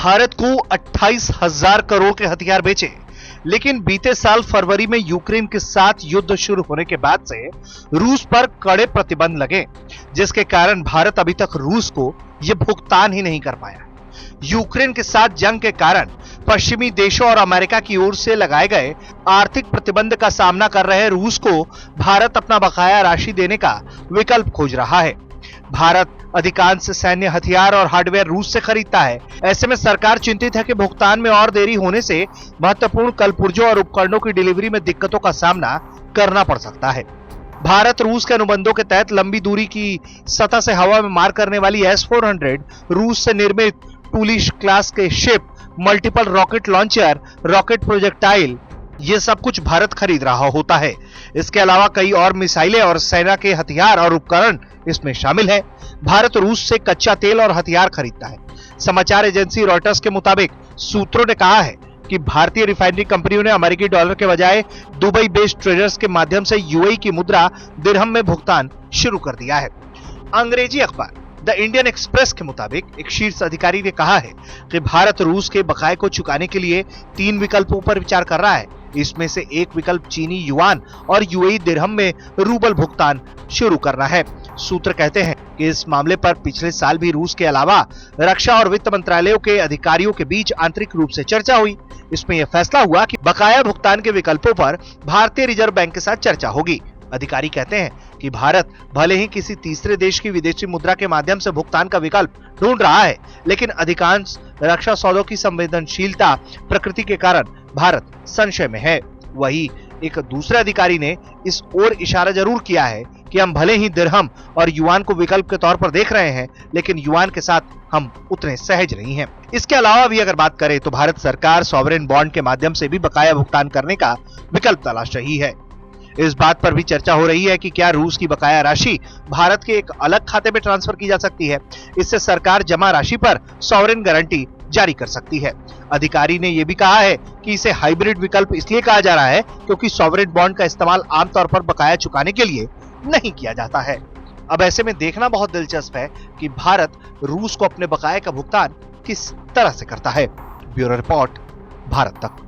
भारत को 28,000 करोड़ के हथियार बेचे, लेकिन बीते साल फरवरी में यूक्रेन के साथ युद्ध शुरू होने के बाद से रूस पर कड़े प्रतिबंध लगे, जिसके कारण भारत अभी तक रूस को यह भुगतान ही नहीं कर पाया। यूक्रेन के साथ जंग के कारण पश्चिमी देशों और अमेरिका की ओर से लगाए गए आर्थिक प्रतिबंध का सामना कर रहे रूस को भारत अपना बकाया राशि देने का विकल्प खोज रहा है। भारत अधिकांश सैन्य हथियार और हार्डवेयर रूस से खरीदता है। ऐसे में सरकार चिंतित है कि भुगतान में और देरी होने से महत्वपूर्ण कलपुर्जों और उपकरणों की डिलीवरी में दिक्कतों का सामना करना पड़ सकता है। भारत रूस के अनुबंधों के तहत लंबी दूरी की सतह से हवा में मार करने वाली S-400 रूस से निर्मित टूलिश क्लास के ship, multiple rocket launcher, rocket projectile, ये सब कुछ भारत खरीद रहा होता है। इसके अलावा कई और मिसाइलें और सेना के हथियार और उपकरण इसमें शामिल है। भारत रूस से कच्चा तेल और हथियार खरीदता है। समाचार एजेंसी रॉयटर्स के मुताबिक सूत्रों ने कहा है कि भारतीय रिफाइनरी कंपनियों ने अमेरिकी डॉलर के बजाय दुबई बेस्ड ट्रेडर्स के माध्यम से यूएई की मुद्रा दिरहम में भुगतान शुरू कर दिया है। अंग्रेजी अखबार द इंडियन एक्सप्रेस के मुताबिक एक शीर्ष अधिकारी ने कहा है कि भारत रूस के बकाये को चुकाने के लिए 3 विकल्पों पर विचार कर रहा है। इसमें से एक विकल्प चीनी युआन और यूएई दिरहम में रूबल भुगतान शुरू करना है। सूत्र कहते हैं कि इस मामले पर पिछले साल भी रूस के अलावा रक्षा और वित्त मंत्रालयों के अधिकारियों के बीच आंतरिक रूप से चर्चा हुई। इसमें यह फैसला हुआ कि बकाया भुगतान के विकल्पों पर भारतीय रिजर्व बैंक के साथ चर्चा होगी। अधिकारी कहते हैं कि भारत भले ही किसी तीसरे देश की विदेशी मुद्रा के माध्यम से भुगतान का विकल्प ढूंढ रहा है, लेकिन अधिकांश रक्षा सौदों की संवेदनशीलता प्रकृति के कारण भारत संशय में है। वही एक दूसरे अधिकारी ने इस ओर इशारा जरूर किया है कि हम भले ही दिरहम और युआन को विकल्प के तौर पर देख रहे हैं, लेकिन युआन के साथ हम उतने सहज नहीं हैं। इसके अलावा भी अगर बात करें तो भारत सरकार सॉवरेन बॉन्ड के माध्यम से भी बकाया भुगतान करने का विकल्प तलाश रही है। इस बात पर भी चर्चा हो रही है कि क्या रूस की बकाया राशि भारत के एक अलग खाते में ट्रांसफर की जा सकती है। इससे सरकार जमा राशि पर सॉवरेन गारंटी जारी कर सकती है। अधिकारी ने यह भी कहा है कि इसे हाइब्रिड विकल्प इसलिए कहा जा रहा है क्योंकि सॉवरेन बॉन्ड का इस्तेमाल आमतौर पर बकाया चुकाने के लिए नहीं किया जाता है। अब ऐसे में देखना बहुत दिलचस्प है कि भारत रूस को अपने बकाये का भुगतान किस तरह से करता है। ब्यूरो रिपोर्ट, भारत तक।